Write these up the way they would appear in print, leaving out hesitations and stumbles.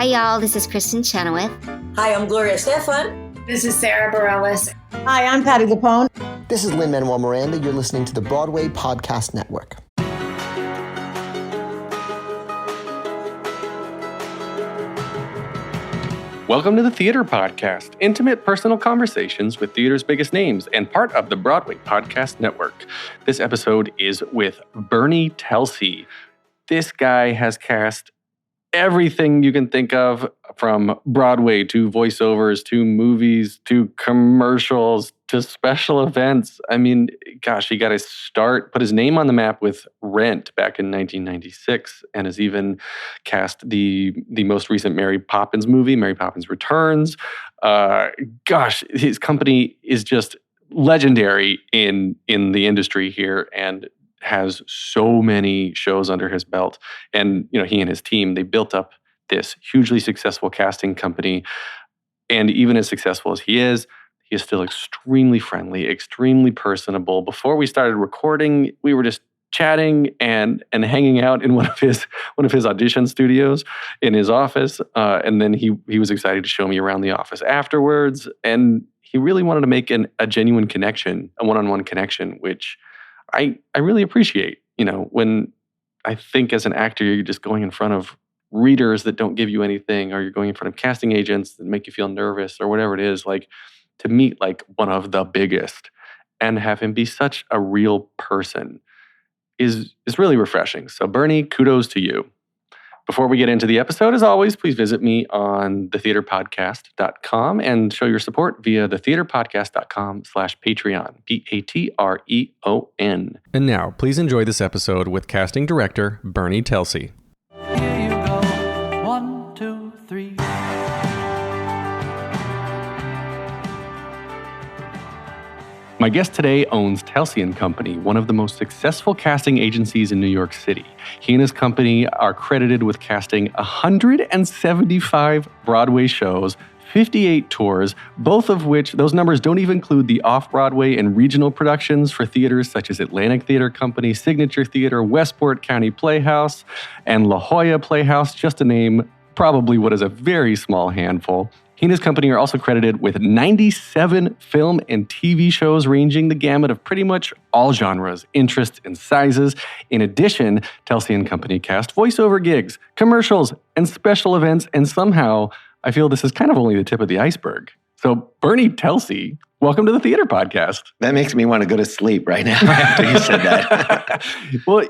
Hi, y'all. This is Kristen Chenoweth. Hi, I'm Gloria Stefan. This is Sarah Bareilles. Hi, I'm Patty Lapone. This is Lin-Manuel Miranda. You're listening to the Broadway Podcast Network. Welcome to the Theater Podcast, intimate personal conversations with theater's biggest names and part of the Broadway Podcast Network. This episode is with Bernie Telsey. This guy has cast everything you can think of, from Broadway to voiceovers to movies to commercials to special events. I mean, gosh, he got to put his name on the map with Rent back in 1996, and has even cast the most recent Mary Poppins movie, Mary Poppins Returns. Gosh, his company is just legendary in the industry here, and has so many shows under his belt. And, he and his team, they built up this hugely successful casting company. And even as successful as he is still extremely friendly, extremely personable. Before we started recording, we were just chatting and hanging out in one of his audition studios in his office. And then he was excited to show me around the office afterwards. And he really wanted to make a genuine connection, a one-on-one connection, which I really appreciate. When I think as an actor, you're just going in front of readers that don't give you anything, or you're going in front of casting agents that make you feel nervous, or whatever it is, like to meet like one of the biggest and have him be such a real person is really refreshing. So Bernie, kudos to you. Before we get into the episode, as always, please visit me on thetheaterpodcast.com and show your support via thetheaterpodcast.com/Patreon, Patreon. And now, please enjoy this episode with casting director Bernie Telsey. Here you go, 1, 2, 3. My guest today owns Telsey Company, one of the most successful casting agencies in New York City. He and his company are credited with casting 175 Broadway shows, 58 tours, both of which, those numbers don't even include the off-Broadway and regional productions for theaters such as Atlantic Theater Company, Signature Theater, Westport County Playhouse, and La Jolla Playhouse, just to name probably what is a very small handful. He and his company are also credited with 97 film and TV shows ranging the gamut of pretty much all genres, interests, and sizes. In addition, Telsey Company cast voiceover gigs, commercials, and special events, and somehow I feel this is kind of only the tip of the iceberg. So Bernie Telsey, welcome to the Theater Podcast. That makes me want to go to sleep right now after you said that. Well,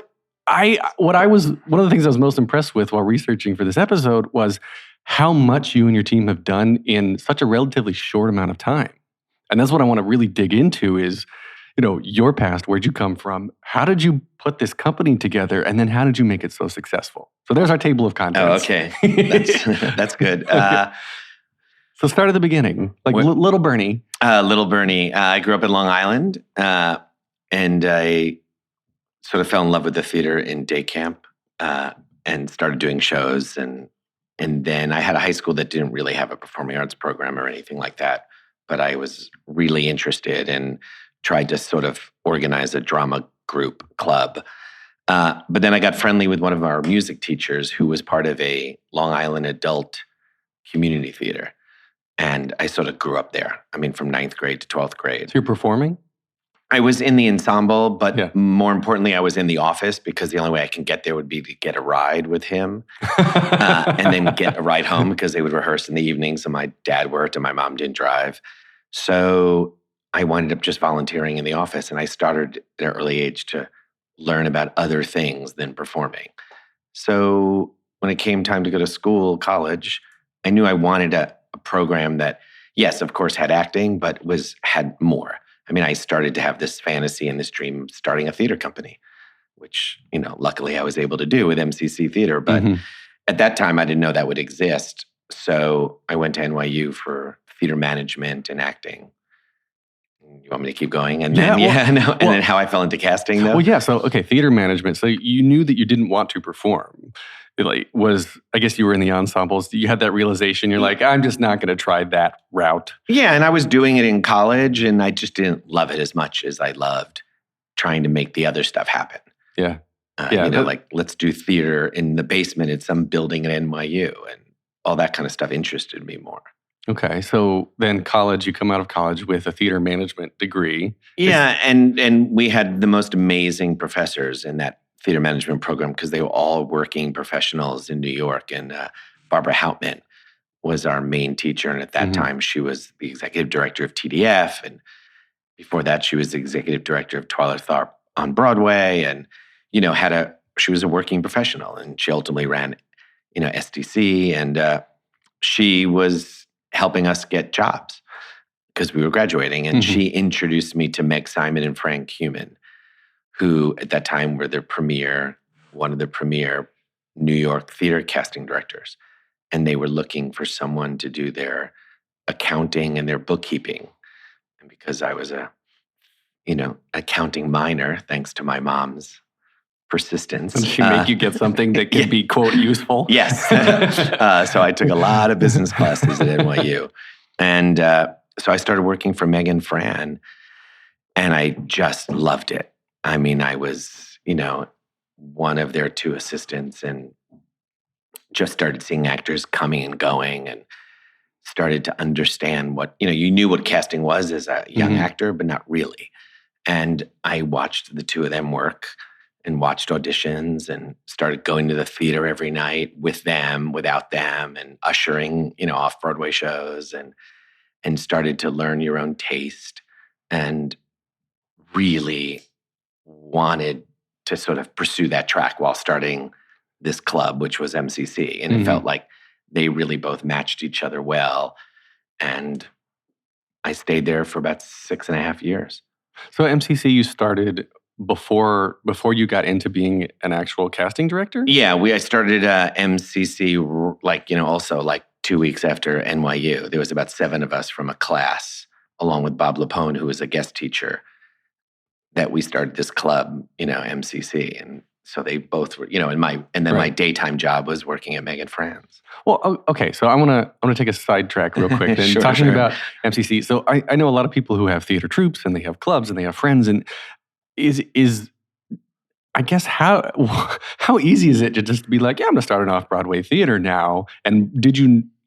one of the things I was most impressed with while researching for this episode was how much you and your team have done in such a relatively short amount of time. And that's what I want to really dig into is, your past. Where'd you come from? How did you put this company together? And then how did you make it so successful? So there's our table of contents. Oh, okay. That's good. So start at the beginning, like little Bernie. Little Bernie. I grew up in Long Island, and I sort of fell in love with the theater in day camp, and started doing shows. And then I had a high school that didn't really have a performing arts program or anything like that. But I was really interested and tried to sort of organize a drama group club. But then I got friendly with one of our music teachers who was part of a Long Island adult community theater. And I sort of grew up there. I mean, from 9th grade to 12th grade. So you're performing? I was in the ensemble, but more importantly, I was in the office because the only way I can get there would be to get a ride with him and then get a ride home because they would rehearse in the evenings and my dad worked and my mom didn't drive. So I wound up just volunteering in the office, and I started at an early age to learn about other things than performing. So when it came time to go to college, I knew I wanted a program that, yes, of course, had acting, but had more. I mean, I started to have this fantasy and this dream of starting a theater company, which, luckily I was able to do with MCC Theatre. But at that time, I didn't know that would exist. So I went to NYU for theater management and acting. You want me to keep going? And then, and then how I fell into casting, though? Well, yeah. So, okay, theater management. So you knew that you didn't want to perform. I guess you were in the ensembles. You had that realization. You're like, I'm just not going to try that route. Yeah, and I was doing it in college, and I just didn't love it as much as I loved trying to make the other stuff happen. Yeah. Let's do theater in the basement at some building at NYU. And all that kind of stuff interested me more. Okay, so then college, you come out of college with a theater management degree. Yeah, and we had the most amazing professors in that theater management program because they were all working professionals in New York. And Barbara Hauptman was our main teacher. And at that time, she was the executive director of TDF. And before that, she was the executive director of Twyla Tharp on Broadway. And, she was a working professional. And she ultimately ran, SDC. And she was helping us get jobs because we were graduating. And she introduced me to Meg Simon and Frank Human, who at that time were one of the premier New York theater casting directors. And they were looking for someone to do their accounting and their bookkeeping. And because I was a accounting minor, thanks to my mom's persistence. Did she make you get something that could be, quote, useful? Yes. So I took a lot of business classes at NYU. And so I started working for Meg and Fran, and I just loved it. I mean, I was, one of their two assistants and just started seeing actors coming and going and started to understand what, you knew what casting was as a young actor, but not really. And I watched the two of them work and watched auditions and started going to the theater every night with them, without them, and ushering, off-Broadway shows and started to learn your own taste and really wanted to sort of pursue that track while starting this club, which was MCC. And it felt like they really both matched each other well. And I stayed there for about 6.5 years. So MCC, you started before you got into being an actual casting director? Yeah, I started MCC also 2 weeks after NYU. There was about 7 of us from a class, along with Bob Lapone, who was a guest teacher, that we started this club, MCC. And so they both were, my daytime job was working at Meg and Fran's. Well, okay, so I want to take a sidetrack real quick then, talking about MCC. So I know a lot of people who have theater troupes and they have clubs and they have friends, and is I guess how easy is it to just be like, yeah, I'm going to start an off-Broadway theater now? And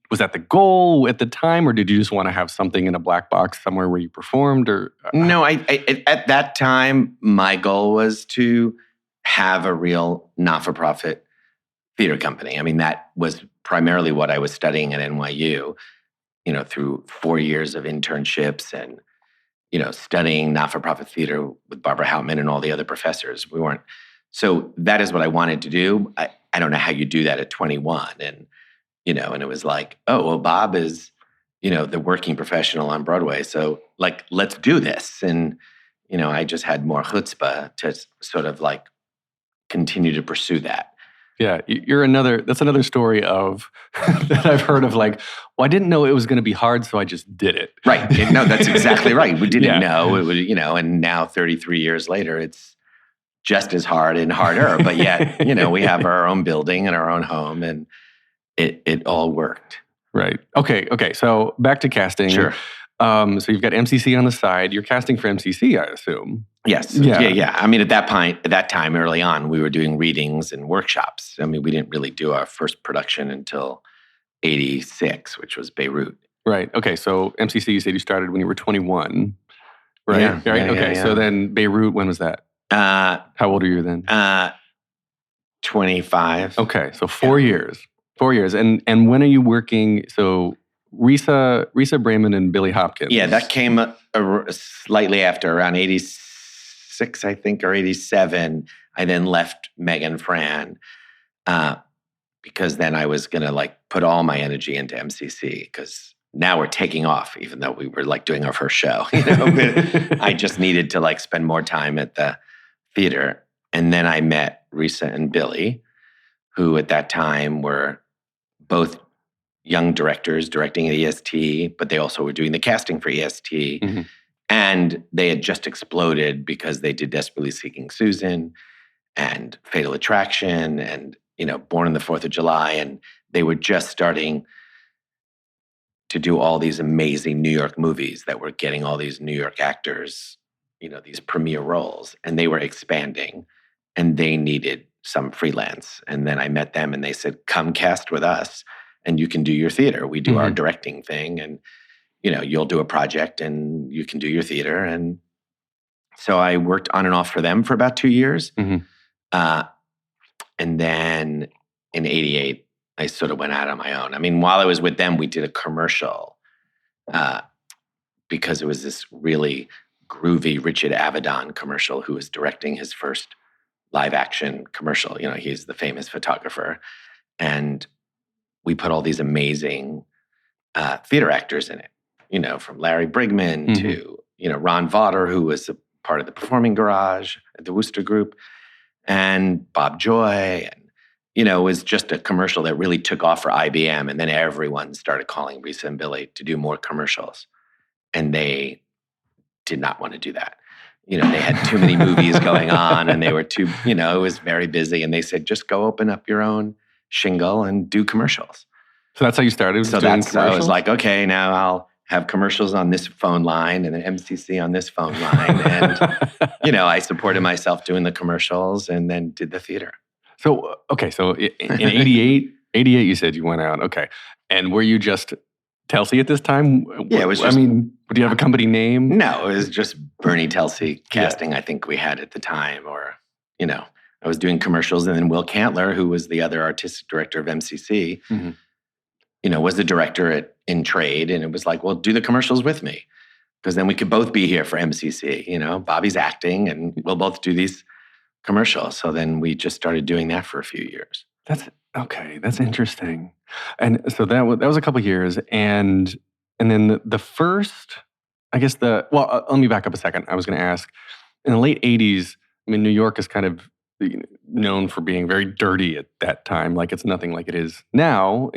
was that the goal at the time, or did you just want to have something in a black box somewhere where you performed? Or No, I at that time, my goal was to have a real not-for-profit theater company. I mean, that was primarily what I was studying at NYU, through 4 years of internships and studying not-for-profit theater with Barbara Hauptman and all the other professors. So that is what I wanted to do. I don't know how you do that at 21. And, and it was like, oh, well, Bob is, the working professional on Broadway. So let's do this. And, I just had more chutzpah to sort of continue to pursue that. Yeah, that's another story of that I've heard of well, I didn't know it was going to be hard, so I just did it. Right. No, that's exactly right. We didn't know it would, and now 33 years later, it's just as hard and harder. But yet, we have our own building and our own home, and it all worked. Right. Okay. So back to casting. Sure. So you've got MCC on the side. You're casting for MCC, I assume. Yes. Yeah. I mean, at that time, early on, we were doing readings and workshops. I mean, we didn't really do our first production until 86, which was Beirut. Right. Okay. So MCC, you said you started when you were 21, right? Yeah. Right. Yeah, okay. yeah. So then Beirut, when was that? How old are you then? 25. Okay. So 4 years. 4 years. And when are you working? So Risa Brayman and Billy Hopkins. Yeah, that came slightly after, around 86, I think, or 87. I then left Meg and Fran because then I was going to put all my energy into MCC because now we're taking off, even though we were doing our first show. I just needed to spend more time at the theater. And then I met Risa and Billy, who at that time were both young directors directing at EST, but they also were doing the casting for EST. Mm-hmm. And they had just exploded because they did Desperately Seeking Susan and Fatal Attraction and, Born on the 4th of July. And they were just starting to do all these amazing New York movies that were getting all these New York actors, these premier roles. And they were expanding and they needed some freelance. And then I met them and they said, come cast with us. and you can do your theater. We do our directing thing, and you'll do a project and you can do your theater. And so I worked on and off for them for about 2 years. And then in 88, I sort of went out on my own. I mean, while I was with them, we did a commercial because it was this really groovy Richard Avedon commercial who was directing his first live action commercial. He's the famous photographer. And we put all these amazing theater actors in it, from Larry Brigman to, Ron Vaughter, who was a part of the Performing Garage at the Wooster Group, and Bob Joy. And, it was just a commercial that really took off for IBM. And then everyone started calling Risa and Billy to do more commercials. And they did not want to do that. They had too many movies going on, and they were too, it was very busy. And they said, just go open up your own shingle and do commercials. So that's how you started? So I was like, okay, now I'll have commercials on this phone line and an MCC on this phone line. And, I supported myself doing the commercials and then did the theater. So, okay, so in 88, you said you went out. Okay. And were you just Telsey at this time? Yeah, it was just... do you have a company name? No, it was just Bernie Telsey Casting, I think we had at the time. Or, I was doing commercials. And then Will Cantler, who was the other artistic director of MCC, was the director in trade. And it was like, well, do the commercials with me. Because then we could both be here for MCC. Bobby's acting and we'll both do these commercials. So then we just started doing that for a few years. That's interesting. And so that was a couple of years. And then the first, I guess let me back up a second. I was going to ask, in the late 80s, New York is kind of known for being very dirty at that time. Like it's nothing like it is now,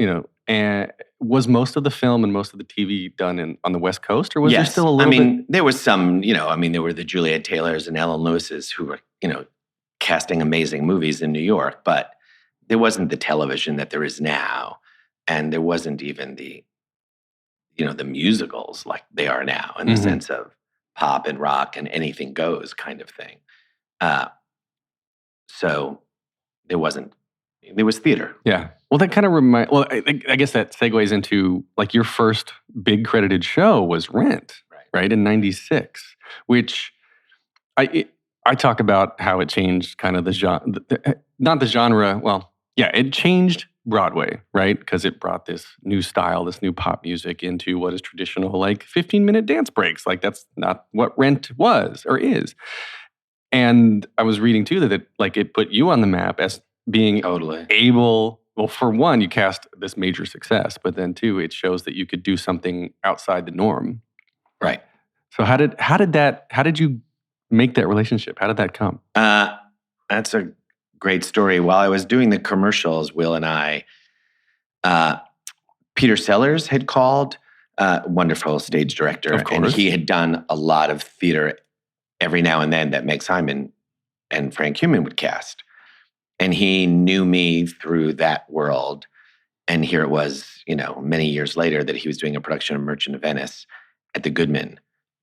and was most of the film and most of the TV done on the West Coast, or was there still a little bit? There was some, there were the Juliet Taylors and Ellen Lewises who were, casting amazing movies in New York, but there wasn't the television that there is now. And there wasn't even the musicals like they are now in the sense of pop and rock and anything goes kind of thing. So there was theater. Yeah. Well, that kind of I guess that segues into like your first big credited show was Rent, right? In 96, which I talk about how it changed kind of the genre, not the genre. Well, yeah, it changed Broadway, right? Because it brought this new style, this new pop music into what is traditional, like 15-minute dance breaks. Like that's not what Rent was or is. And I was reading too that it put you on the map as being able. Well, for one, you cast this major success, but then two, it shows that you could do something outside the norm. Right. So how did you make that relationship? How did that come? That's a great story. While I was doing the commercials, Will and I, Peter Sellers had called, wonderful stage director, and he had done a lot of theater every now and then that Meg Simon and Frank Human would cast. And he knew me through that world. And here it was, many years later that he was doing a production of Merchant of Venice at the Goodman.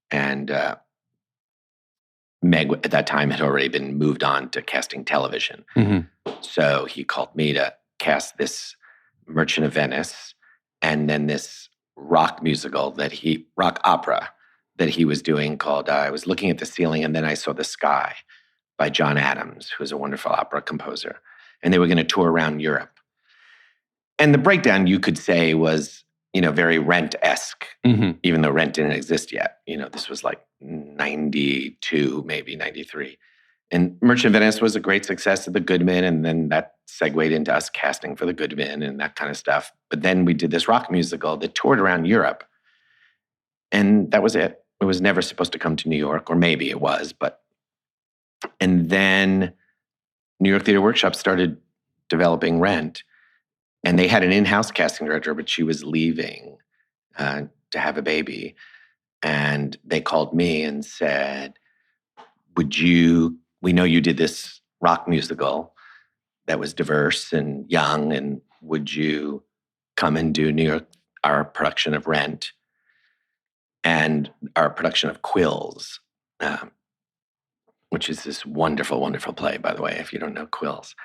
And Meg at that time had already been moved on to casting television. So he called me to cast this Merchant of Venice and then this rock opera that he was doing called I Was Looking at the Ceiling and Then I Saw the Sky by John Adams, who's a wonderful opera composer. And they were going to tour around Europe. And the breakdown, you could say, was, very Rent-esque, even though Rent didn't exist yet. This was like 92, maybe 93. And Merchant of Venice was a great success at the Goodman, and then that segued into us casting for the Goodman and that kind of stuff. But then we did this rock musical that toured around Europe. And that was it. It was never supposed to come to New York, or maybe it was, but... And then New York Theater Workshop started developing Rent, and they had an in-house casting director, but she was leaving to have a baby. And they called me and said, we know you did this rock musical that was diverse and young, and would you come and do our production of Rent and our production of Quills, which is this wonderful, wonderful play, by the way, if you don't know Quills.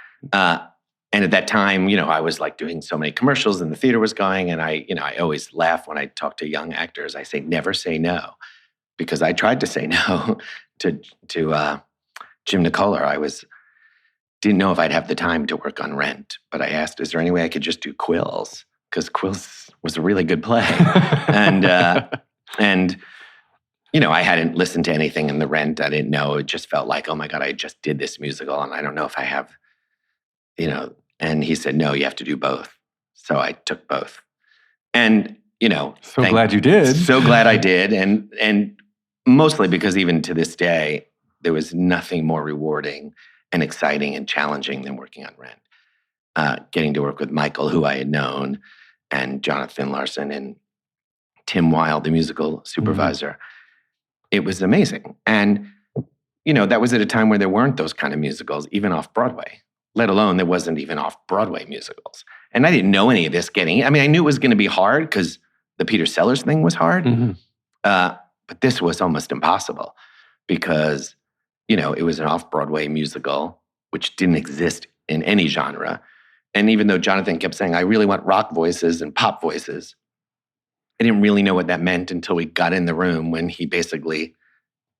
And at that time, I was like doing so many commercials and the theater was going. And I always laugh when I talk to young actors. I say, never say no. Because I tried to say no to Jim Nicola. Didn't know if I'd have the time to work on Rent. But I asked, is there any way I could just do Quills? Because Quills was a really good play. and I hadn't listened to anything in the Rent. I didn't know. It just felt like, oh my God, I just did this musical and I don't know if I have, and he said, no, you have to do both. So I took both. And, glad you did. So glad I did. And mostly because even to this day, there was nothing more rewarding and exciting and challenging than working on Rent. Getting to work with Michael, who I had known, and Jonathan Larson and Tim Wilde, the musical supervisor. It was amazing. And, that was at a time where there weren't those kind of musicals, even off-Broadway, let alone there wasn't even off-Broadway musicals. And I didn't know any of this I knew it was going to be hard because the Peter Sellers thing was hard. But this was almost impossible because, it was an off-Broadway musical, which didn't exist in any genre. And even though Jonathan kept saying, I really want rock voices and pop voices, I didn't really know what that meant until we got in the room when he basically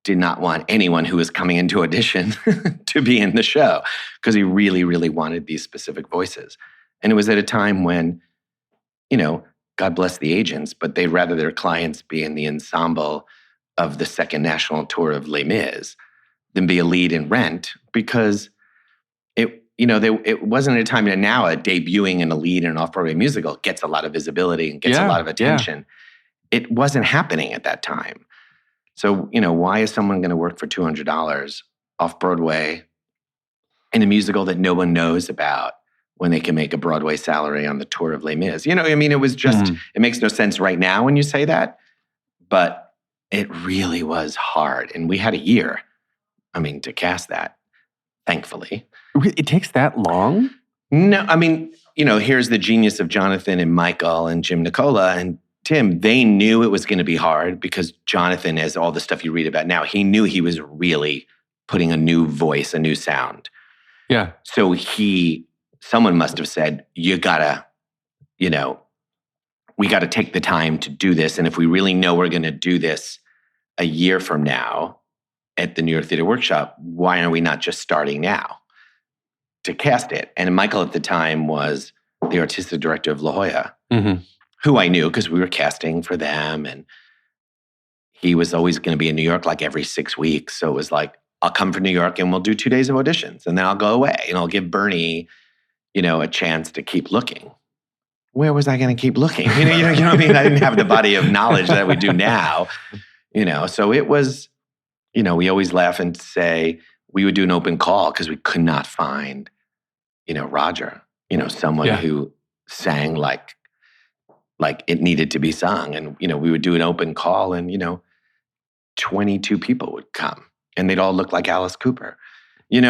did not want anyone who was coming into audition to be in the show because he really, really wanted these specific voices. And it was at a time when, God bless the agents, but they'd rather their clients be in the ensemble of the second national tour of Les Mis than be a lead in Rent because it wasn't a time now debuting in a lead in an off-Broadway musical gets a lot of visibility and gets a lot of attention. Yeah. It wasn't happening at that time. So, why is someone going to work for $200 off-Broadway in a musical that no one knows about when they can make a Broadway salary on the tour of Les Mis? It was just, it makes no sense right now when you say that, but it really was hard. And we had a year, to cast that, thankfully. It takes that long? No, here's the genius of Jonathan and Michael and Jim Nicola and Tim. They knew it was going to be hard because Jonathan, as all the stuff you read about now, he knew he was really putting a new voice, a new sound. Yeah. So someone must have said, you gotta, we gotta take the time to do this. And if we really know we're going to do this a year from now at the New York Theater Workshop, why are we not just starting now to cast it? And Michael at the time was the artistic director of La Jolla, who I knew because we were casting for them. And he was always going to be in New York like every 6 weeks. So it was like, I'll come from New York and we'll do 2 days of auditions and then I'll go away and I'll give Bernie, a chance to keep looking. Where was I going to keep looking? You know what I mean? I didn't have the body of knowledge that we do now, So it was, we always laugh and say we would do an open call because we could not find, Roger, someone who sang like it needed to be sung. And, we would do an open call and, 22 people would come and they'd all look like Alice Cooper. It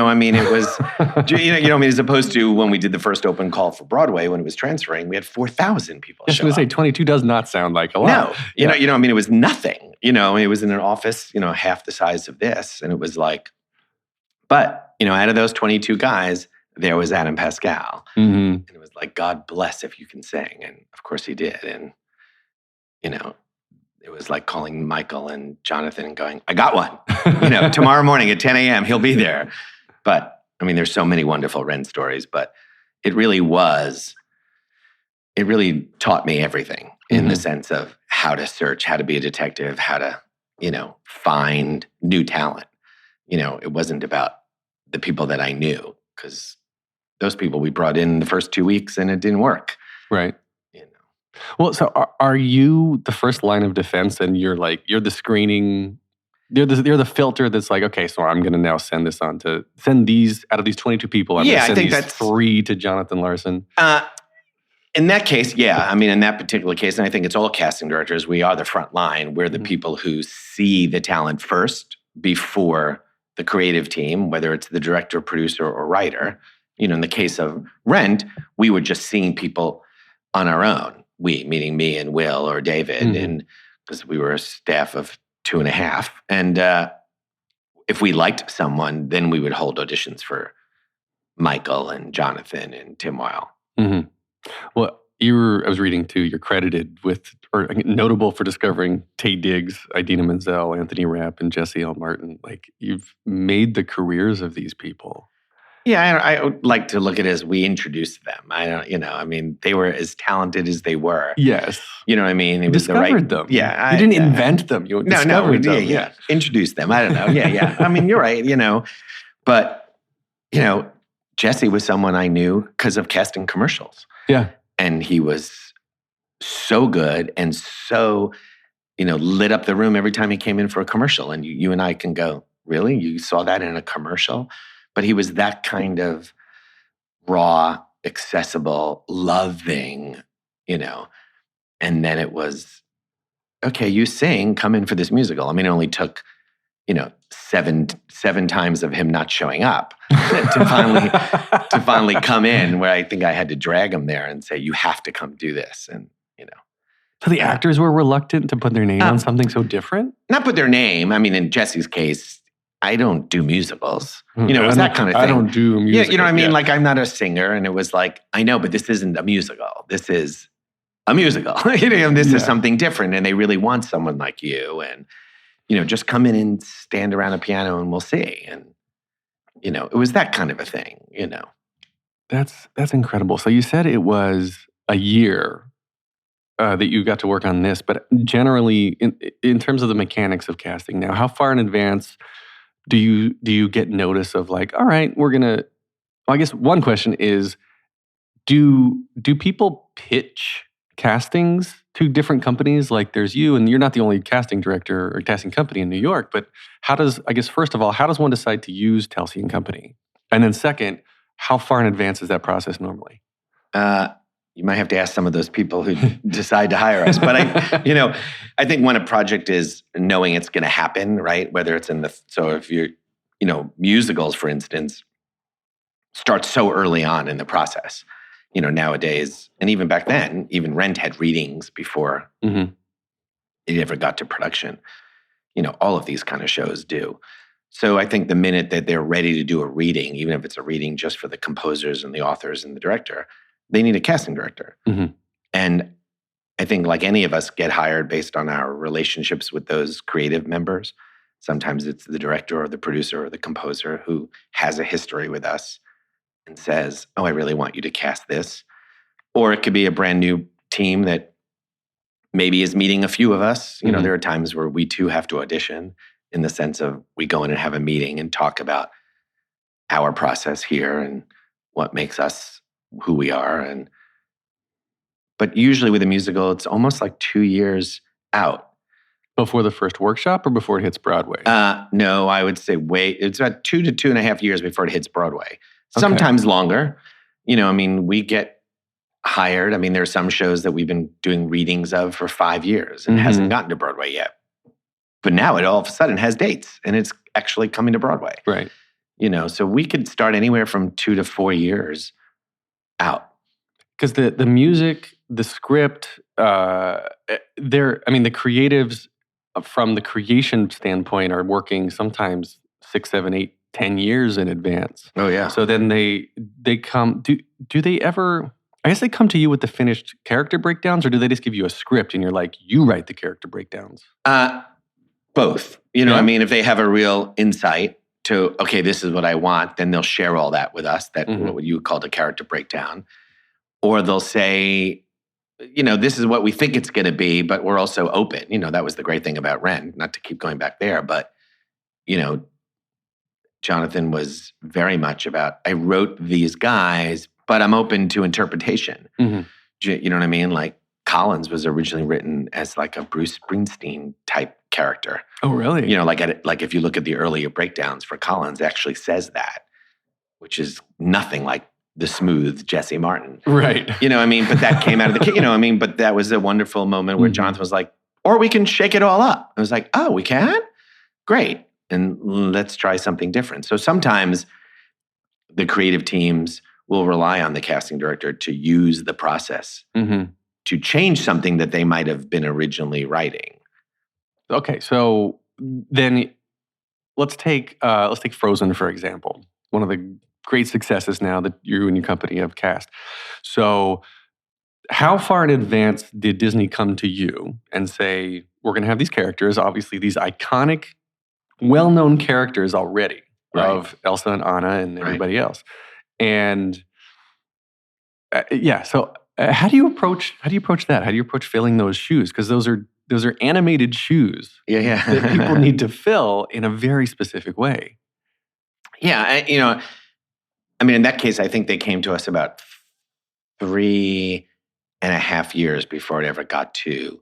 was, as opposed to when we did the first open call for Broadway, when it was transferring, we had 4,000 people show up. I was going to say, 22 does not sound like a lot. No, it was nothing. It was in an office, half the size of this. And it was like, but, out of those 22 guys, there was Adam Pascal. And it was like, God bless if you can sing. And of course he did. And, it was like calling Michael and Jonathan and going, I got one. Tomorrow morning at 10 a.m., he'll be there. But, there's so many wonderful Ren stories, but it really taught me everything in the sense of how to search, how to be a detective, how to, find new talent. It wasn't about the people that I knew because those people we brought in the first 2 weeks and it didn't work. Right. Well, so are you the first line of defense and you're the screening, you're the filter that's like, okay, so I'm going to now send these, out of these 22 people, I'm going to send these 3 to Jonathan Larson? In that case, yeah. In that particular case, and I think it's all casting directors, we are the front line. We're the people who see the talent first before the creative team, whether it's the director, producer, or writer. In the case of Rent, we were just seeing people on our own. We, meaning me and Will or David, and because we were a staff of 2.5. And if we liked someone, then we would hold auditions for Michael and Jonathan and Tim Weil. Mm-hmm. Well, I was reading too, you're credited with, or notable for discovering Taye Diggs, Idina Menzel, Anthony Rapp, and Jesse L. Martin. Like, you've made the careers of these people. Yeah, I would like to look at it as we introduced them. I don't, they were as talented as they were. Yes. You know what I mean? You discovered them. Yeah. You didn't invent them. You discovered them. Yeah. Introduced them. I don't know. Yeah. I mean, you're right, But, Jesse was someone I knew because of casting commercials. Yeah. And he was so good and so, lit up the room every time he came in for a commercial. And you and I can go, really? You saw that in a commercial? But he was that kind of raw, accessible, loving, And then it was, okay, you sing, come in for this musical. I mean, it only took, seven times of him not showing up to finally come in, where I think I had to drag him there and say, you have to come do this. And, So the actors were reluctant to put their name on something so different? Not put their name. I mean, in Jesse's case, I don't do musicals. It was that kind of thing. I don't do musicals. Yeah, you know what I mean? Yeah. Like, I'm not a singer. And it was like, I know, but this isn't a musical. This is a musical. This is something different. And they really want someone like you. And, just come in and stand around a piano and we'll see. And, it was that kind of a thing, That's incredible. So you said it was a year that you got to work on this, but generally, in terms of the mechanics of casting now, how far in advance do you get notice of, like, all right, we're gonna? Well, I guess one question is, do people pitch castings to different companies? Like, there's you, and you're not the only casting director or casting company in New York. But first of all, how does one decide to use Telsey Company? And then second, how far in advance is that process normally? You might have to ask some of those people who decide to hire us. But I think when a project is knowing it's going to happen, right? Whether it's so if you're, musicals, for instance, start so early on in the process. Nowadays, and even back then, even Rent had readings before it ever got to production. All of these kind of shows do. So I think the minute that they're ready to do a reading, even if it's a reading just for the composers and the authors and the director, they need a casting director. Mm-hmm. And I think, like any of us, get hired based on our relationships with those creative members. Sometimes it's the director or the producer or the composer who has a history with us and says, oh, I really want you to cast this. Or it could be a brand new team that maybe is meeting a few of us. There are times where we too have to audition, in the sense of we go in and have a meeting and talk about our process here and what makes us who we are. But usually with a musical, it's almost like 2 years out. Before the first workshop or before it hits Broadway? No, I would say it's about 2 to 2.5 years before it hits Broadway. Sometimes longer. We get hired. I mean, there are some shows that we've been doing readings of for 5 years and hasn't gotten to Broadway yet. But now it all of a sudden has dates and it's actually coming to Broadway. Right. So we could start anywhere from 2 to 4 years out. Because the music, the script, the creatives from the creation standpoint are working sometimes 6, 7, 8, 10 years in advance. Oh, yeah. So then they come, do they ever, I guess they come to you with the finished character breakdowns, or do they just give you a script and you're like, you write the character breakdowns? Both. If they have a real insight to, okay, this is what I want, then they'll share all that with us, what you would call the character breakdown. Or they'll say, this is what we think it's going to be, but we're also open. That was the great thing about Ren, not to keep going back there, but, Jonathan was very much about, I wrote these guys, but I'm open to interpretation. Mm-hmm. You know what I mean? Like, Collins was originally written as like a Bruce Springsteen type character. Oh, really? Like if you look at the earlier breakdowns for Collins, it actually says that, which is nothing like the smooth Jesse Martin. Right. But that came out of the, but that was a wonderful moment where Jonathan was like, or we can shake it all up. I was like, oh, we can? Great. And let's try something different. So sometimes the creative teams will rely on the casting director to use the process to change something that they might have been originally writing. Okay, so then let's take Frozen, for example. One of the great successes now that you and your company have cast. So how far in advance did Disney come to you and say, we're going to have these characters, obviously these iconic, well-known characters already of Elsa and Anna and everybody else. And so how do you approach that? How do you approach filling those shoes? Because those are animated shoes that people need to fill in a very specific way. Yeah, in that case, I think they came to us about 3.5 years before it ever got to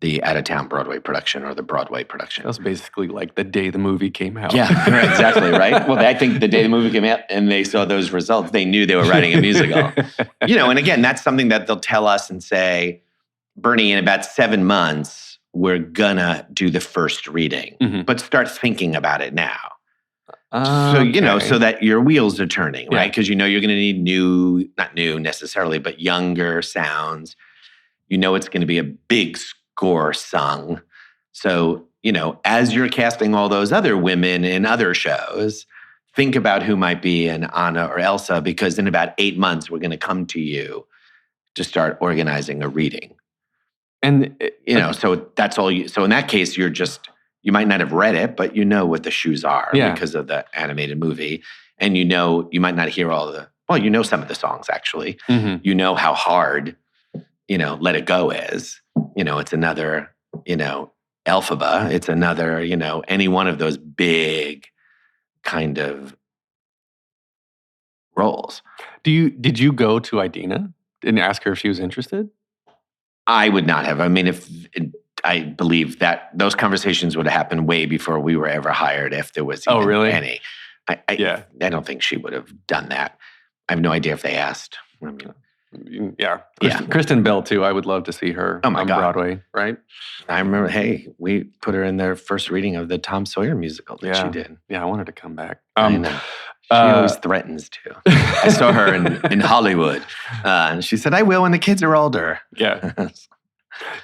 the out-of-town Broadway production or the Broadway production. That was basically like the day the movie came out. Yeah, right, exactly, right? Well, I think the day the movie came out and they saw those results, they knew they were writing a musical. And again, that's something that they'll tell us and say, Bernie, in about 7 months, we're gonna do the first reading, but start thinking about it now. So that your wheels are turning, right? Because you're going to need not new necessarily, but younger sounds. It's going to be a big score sung. So, as you're casting all those other women in other shows, think about who might be in Anna or Elsa, because in about 8 months, we're going to come to you to start organizing a reading. And, so that's all so in that case, you might not have read it, but you know what the shoes are because of the animated movie. And you might not hear some of the songs actually. Mm-hmm. You know how hard, Let It Go is. It's another, Elphaba. It's another, any one of those big kind of roles. Did you go to Idina and ask her if she was interested? I would not have. I believe that those conversations would have happened way before we were ever hired, if there was even any. I don't think she would have done that. I have no idea if they asked. Kristen Bell too. I would love to see her on Broadway, right? I remember, we put her in their first reading of the Tom Sawyer musical that she did. Yeah, I want her to come back. I know. She always threatens to. I saw her in Hollywood, and she said, I will when the kids are older. Yeah.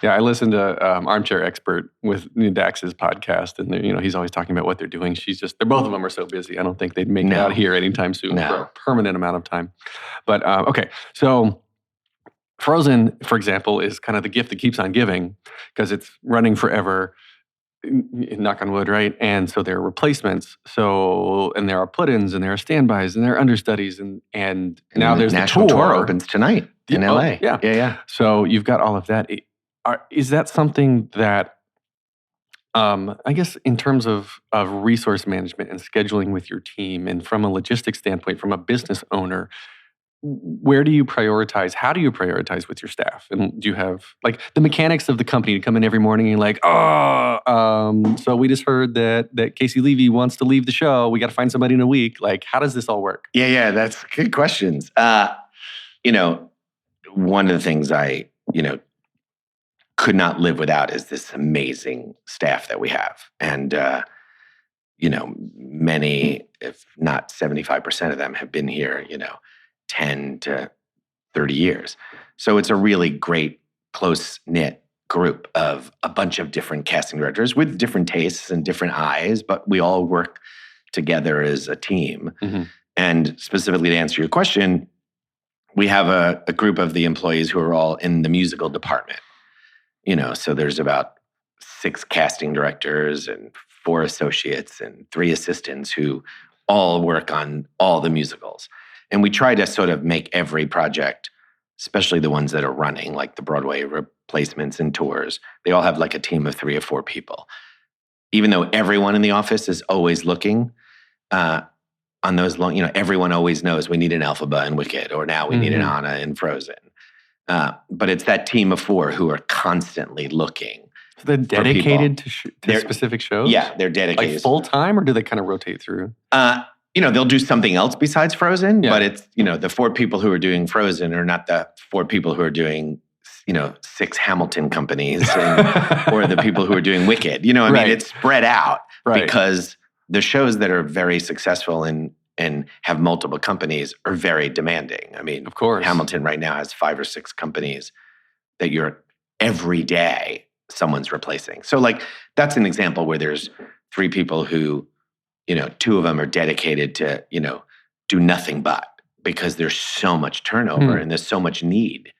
Yeah, I listened to Armchair Expert with Dax's podcast, and he's always talking about what they're doing. They're both of them are so busy. I don't think they'd make it out here anytime soon for a permanent amount of time. But okay, so Frozen, for example, is kind of the gift that keeps on giving because it's running forever. Knock on wood, right? And so there are replacements. And there are put-ins, and there are standbys, and there are understudies, and now there's the National Tour opens tonight in LA. Yeah. So you've got all of that. Is that something that, I guess, in terms of resource management and scheduling with your team, and from a logistics standpoint, from a business owner, where do you prioritize? How do you prioritize with your staff? And do you have the mechanics of the company to come in every morning and so we just heard that Casey Levy wants to leave the show. We got to find somebody in a week. How does this all work? Yeah, that's good questions. One of the things I could not live without is this amazing staff that we have. And, many, if not 75% of them have been here, 10 to 30 years. So it's a really great, close-knit group of a bunch of different casting directors with different tastes and different eyes, but we all work together as a team. Mm-hmm. And specifically to answer your question, we have a group of the employees who are all in the musical department. So there's about 6 casting directors and 4 associates and 3 assistants who all work on all the musicals. And we try to sort of make every project, especially the ones that are running, like the Broadway replacements and tours, they all have a team of 3 or 4 people. Even though everyone in the office is always looking on those long, everyone always knows we need an Elphaba in Wicked, or now we need an Anna in Frozen. But it's that team of 4 who are constantly looking. So they're dedicated to specific shows? Yeah, they're dedicated. Full time, or do they kind of rotate through? They'll do something else besides Frozen, but it's, the 4 people who are doing Frozen are not the 4 people who are doing, 6 Hamilton companies or the people who are doing Wicked. I mean, it's spread out because the shows that are very successful and have multiple companies are very demanding. I mean, of course, Hamilton right now has 5 or 6 companies that every day someone's replacing. So that's an example where there's 3 people who, two of them are dedicated to, do nothing but, because there's so much turnover and there's so much need.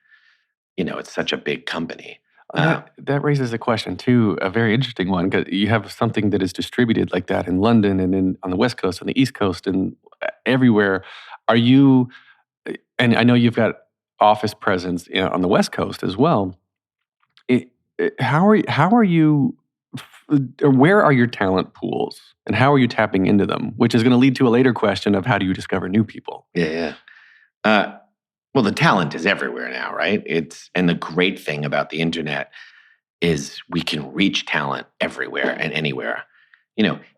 It's such a big company. That raises a question too, a very interesting one, because you have something that is distributed like that in London and on the West Coast, on the East Coast, and everywhere. Are you, and I know you've got office presence on the West Coast as well. How are you, or where are your talent pools, and how are you tapping into them? Which is going to lead to a later question of how do you discover new people? Yeah. Well, the talent is everywhere now, right? And the great thing about the internet is we can reach talent everywhere and anywhere.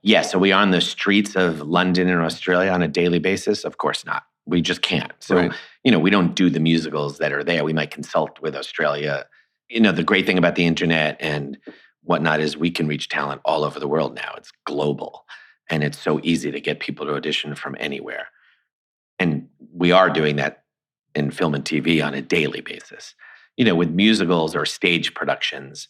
Yes, are we on the streets of London and Australia on a daily basis? Of course not. We just can't. So, Right. We don't do the musicals that are there. We might consult with Australia. The great thing about the internet and whatnot is we can reach talent all over the world now. It's global. And it's so easy to get people to audition from anywhere. And we are doing that in film and TV on a daily basis. With musicals or stage productions,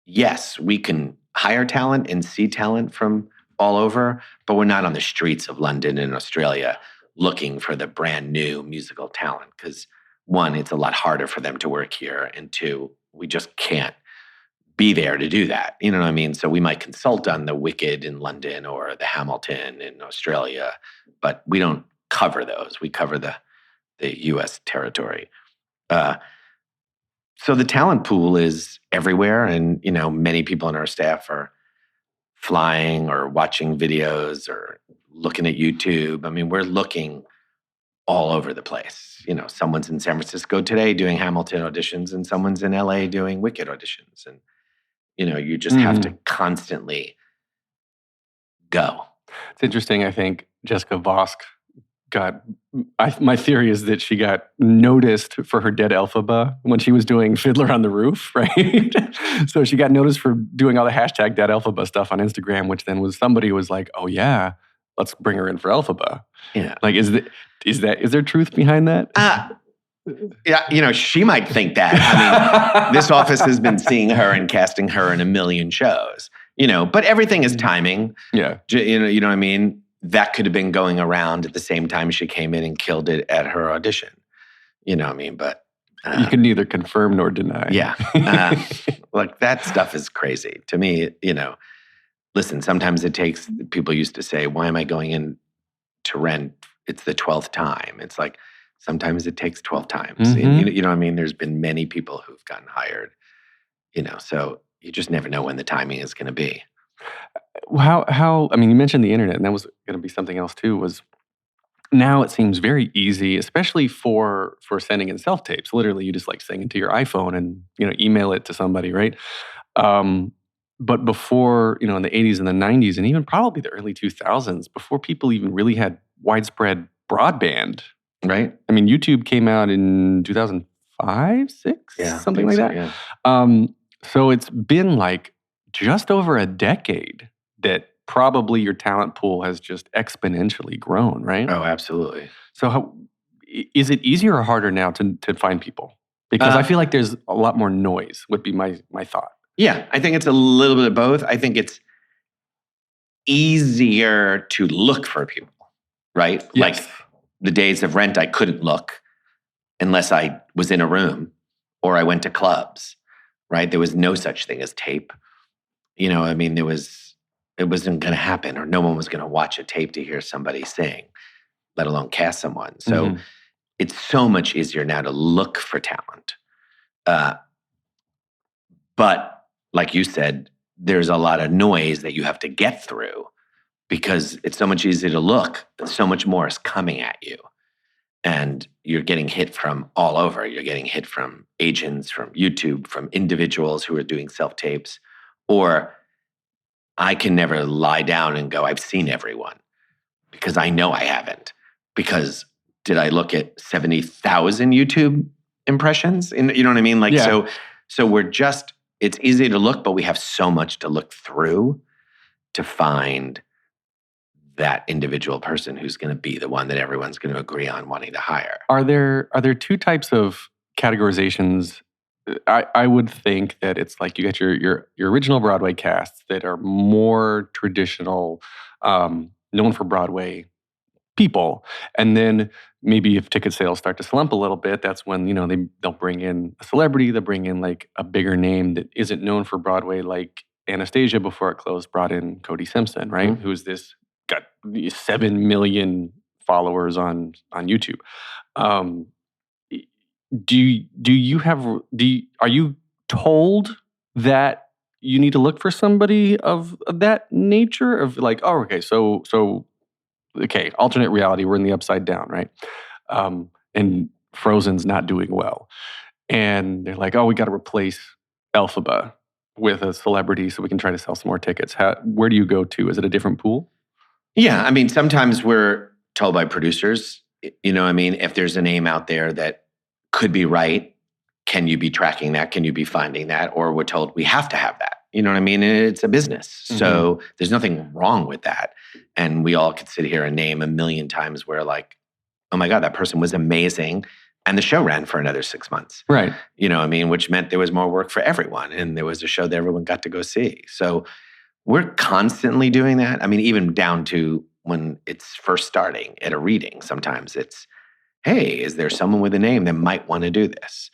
yes, we can hire talent and see talent from all over, but we're not on the streets of London and Australia looking for the brand new musical talent, because one, it's a lot harder for them to work here, and two, we just can't be there to do that. You know what I mean? So we might consult on the Wicked in London or the Hamilton in Australia, but we don't cover those. We cover the U.S. territory. So the talent pool is everywhere, and many people on our staff are flying or watching videos or looking at YouTube. I mean, we're looking all over the place. Someone's in San Francisco today doing Hamilton auditions, and someone's in LA doing Wicked auditions, and you just have to constantly go. It's interesting. I think Jessica Vosk my theory is that she got noticed for her Dead Elphaba when she was doing Fiddler on the Roof, right? So she got noticed for doing all the hashtag Dead Elphaba stuff on Instagram, which then somebody was like, oh yeah, let's bring her in for Elphaba. Yeah. Like, is there truth behind that? Yeah, she might think that. I mean, this office has been seeing her and casting her in a million shows, but everything is timing. Yeah. You know what I mean? That could have been going around at the same time she came in and killed it at her audition. You know what I mean? But you can neither confirm nor deny. Yeah. Look, that stuff is crazy. To me, listen, sometimes it takes, people used to say, why am I going in to rent? It's the 12th time. It's like, sometimes it takes 12 times. Mm-hmm. And you know what I mean? There's been many people who've gotten hired, so you just never know when the timing is going to be. How, I mean, you mentioned the internet, and that was going to be something else too, was now it seems very easy, especially for sending in self-tapes. Literally, you just sing into your iPhone and, email it to somebody, right? But before, in the 80s and the 90s, and even probably the early 2000s, before people even really had widespread broadband, right? I mean, YouTube came out in 2005, 6, something like that. Yeah. So it's been just over a decade that probably your talent pool has just exponentially grown, right? Oh, absolutely. So is it easier or harder now to find people? Because I feel like there's a lot more noise, would be my thought. Yeah, I think it's a little bit of both. I think it's easier to look for people, right? Yes. Like the days of Rent, I couldn't look unless I was in a room or I went to clubs, right? There was no such thing as tape. I mean, it wasn't going to happen, or no one was going to watch a tape to hear somebody sing, let alone cast someone. So it's so much easier now to look for talent. But like you said, there's a lot of noise that you have to get through because it's so much easier to look, but so much more is coming at you. And you're getting hit from all over. You're getting hit from agents, from YouTube, from individuals who are doing self-tapes. Or I can never lie down and go, I've seen everyone, because I know I haven't. Because did I look at 70,000 YouTube impressions? You know what I mean? So we're just, it's easy to look, but we have so much to look through to find that individual person who's going to be the one that everyone's going to agree on wanting to hire. Are there two types of categorizations? I would think that it's you got your original Broadway casts that are more traditional, known for Broadway people. And then maybe if ticket sales start to slump a little bit, that's when, they'll bring in a celebrity, they'll bring in like a bigger name that isn't known for Broadway, like Anastasia before it closed brought in Cody Simpson, right? Mm-hmm. Who's got 7 million followers on YouTube. Are you told that you need to look for somebody of that nature of like, oh, okay, so alternate reality, we're in the upside down, right? And Frozen's not doing well. And they're like, oh, we got to replace Elphaba with a celebrity so we can try to sell some more tickets. Where do you go to? Is it a different pool? Yeah, I mean, sometimes we're told by producers, if there's a name out there that could be right, can you be tracking that? Can you be finding that? Or we're told we have to have that. You know what I mean? It's a business. Mm-hmm. So there's nothing wrong with that. And we all could sit here and name a million times where like, oh my God, that person was amazing. And the show ran for another 6 months. Right. Which meant there was more work for everyone. And there was a show that everyone got to go see. So we're constantly doing that. I mean, even down to when it's first starting at a reading, sometimes it's, hey, is there someone with a name that might want to do this?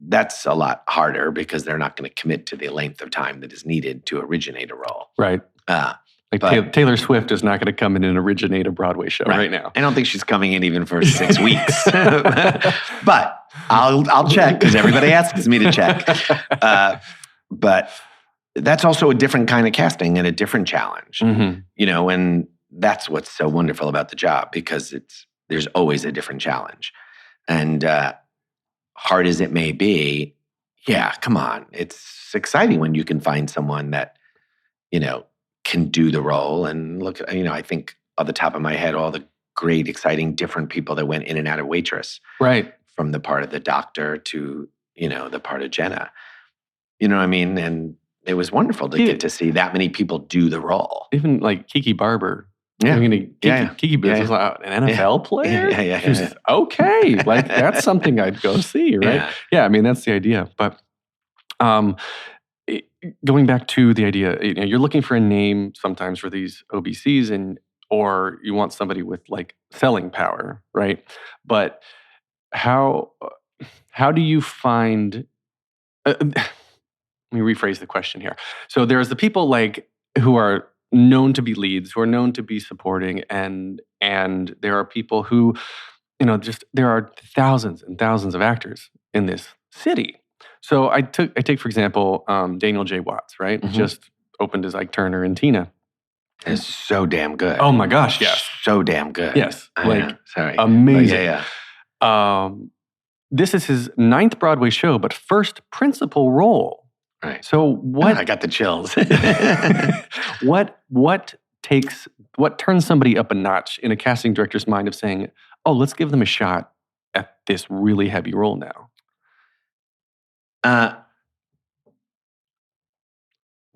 That's a lot harder because they're not going to commit to the length of time that is needed to originate a role. Right. Taylor Swift is not going to come in and originate a Broadway show right now. I don't think she's coming in even for 6 weeks. But I'll check because everybody asks me to check. But that's also a different kind of casting and a different challenge. Mm-hmm. And that's what's so wonderful about the job because there's always a different challenge. And hard as it may be, yeah, come on. It's exciting when you can find someone that, can do the role. And look, I think off the top of my head, all the great, exciting, different people that went in and out of Waitress. Right. From the part of the doctor to, the part of Jenna. You know what I mean? And it was wonderful to get to see that many people do the role. Even like Kiki Barber. Yeah. Kiki Barber's an NFL player? Yeah. Okay. Like, that's something I'd go see, right? Yeah, I mean, that's the idea. But going back to the idea, you're looking for a name sometimes for these OBCs or you want somebody with like selling power, right? But how do you find... let me rephrase the question here. So there's the people like who are known to be leads, who are known to be supporting, and there are people who, there are thousands and thousands of actors in this city. So I take for example, Daniel J. Watts, right? Mm-hmm. Just opened as Ike Turner and Tina. It's so damn good. Oh my gosh, yes. So damn good. Yes. Sorry. Amazing. Yeah. This is his 9th Broadway show, but first principal role. Right. So what? I got the chills. What turns somebody up a notch in a casting director's mind of saying, oh, let's give them a shot at this really heavy role now?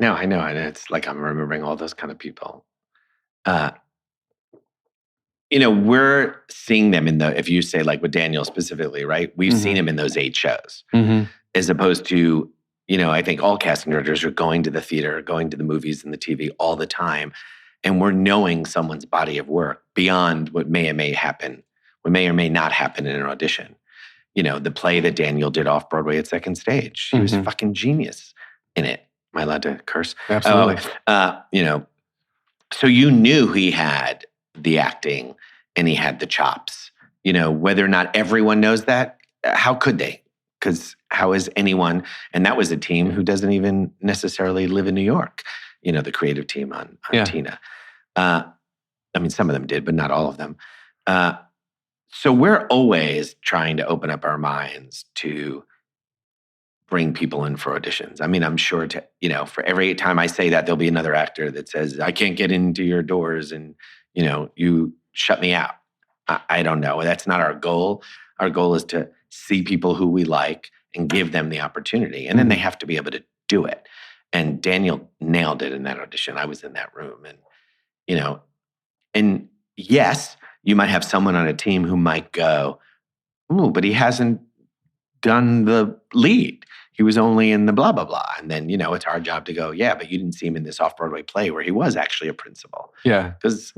No, I know. And it's like I'm remembering all those kind of people. We're seeing them if you say like with Daniel specifically, right? We've seen him in those 8 shows. Mm-hmm. As opposed to, I think all casting directors are going to the theater, going to the movies and the TV all the time. And we're knowing someone's body of work beyond what may or may not happen in an audition. The play that Daniel did off-Broadway at Second Stage. He was fucking genius in it. Am I allowed to curse? Absolutely. So you knew he had the acting and he had the chops. Whether or not everyone knows that, how could they? Because how is anyone, and that was a team who doesn't even necessarily live in New York, the creative team on Tina. Some of them did, but not all of them. So we're always trying to open up our minds to bring people in for auditions. I mean, I'm sure for every time I say that, there'll be another actor that says, I can't get into your doors and, you shut me out. I don't know. That's not our goal. Our goal is to see people who we like and give them the opportunity. And then they have to be able to do it. And Daniel nailed it in that audition. I was in that room and yes, you might have someone on a team who might go, ooh, but he hasn't done the lead. He was only in the blah, blah, blah. And then, it's our job to go, yeah, but you didn't see him in this off-Broadway play where he was actually a principal. Yeah. Because,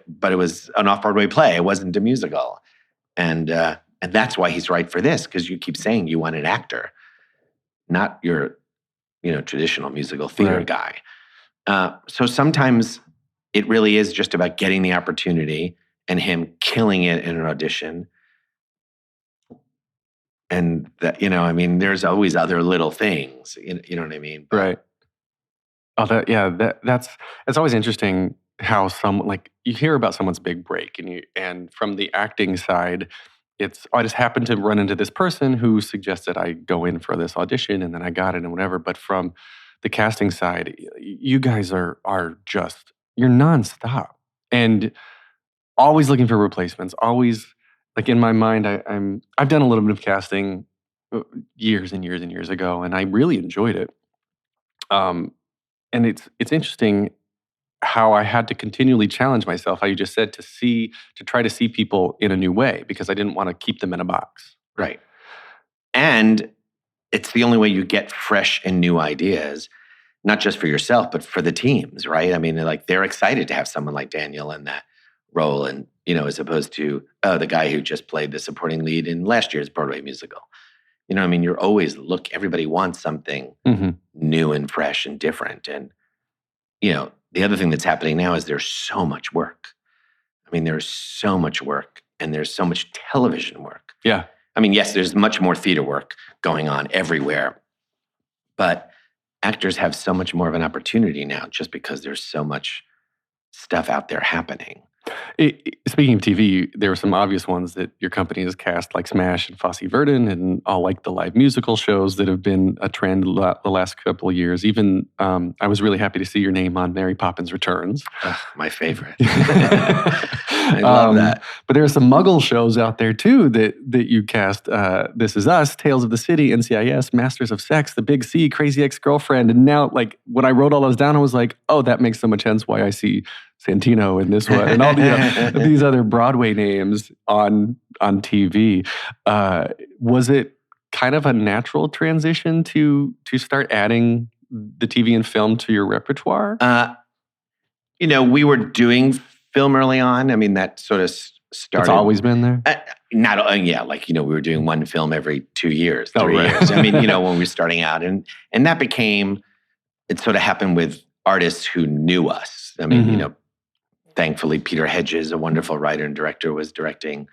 but it was an off-Broadway play. It wasn't a musical. And that's why he's right for this, because you keep saying you want an actor, not your, traditional musical theater guy. So sometimes it really is just about getting the opportunity and him killing it in an audition. And that, there's always other little things, you know what I mean? Right. Oh, it's always interesting how you hear about someone's big break and from the acting side, I just happened to run into this person who suggested I go in for this audition and then I got it and whatever. But from the casting side, you guys are just, you're nonstop and always looking for replacements, always. Like in my mind, I've done a little bit of casting years and years and years ago, and I really enjoyed it. And it's interesting how I had to continually challenge myself, how you just said, to try to see people in a new way because I didn't want to keep them in a box. Right. And it's the only way you get fresh and new ideas, not just for yourself, but for the teams, right? I mean, they're excited to have someone like Daniel in that role and, as opposed to, the guy who just played the supporting lead in last year's Broadway musical. You're always, everybody wants something new and fresh and different. And, the other thing that's happening now is there's so much work. There's so much work and there's so much television work. Yeah. Yes, there's much more theater work going on everywhere, but actors have so much more of an opportunity now just because there's so much stuff out there happening. Speaking of TV, there were some obvious ones that your company has cast, like Smash and Fosse Verdon, and all like the live musical shows that have been a trend the last couple of years. Even I was really happy to see your name on Mary Poppins Returns. My favorite. I love that. But there are some Muggle shows out there too that you cast. This Is Us, Tales of the City, NCIS, Masters of Sex, The Big C, Crazy Ex-Girlfriend. And now, when I wrote all those down, I was like, oh, that makes so much sense why I see Santino in this one and all these other Broadway names on TV. Was it kind of a natural transition to start adding the TV and film to your repertoire? We were doing film early on. That sort of started. It's always been there? We were doing one film every 2 years, 3 years. When we were starting out. And that became, it sort of happened with artists who knew us. Thankfully, Peter Hedges, a wonderful writer and director, was directing,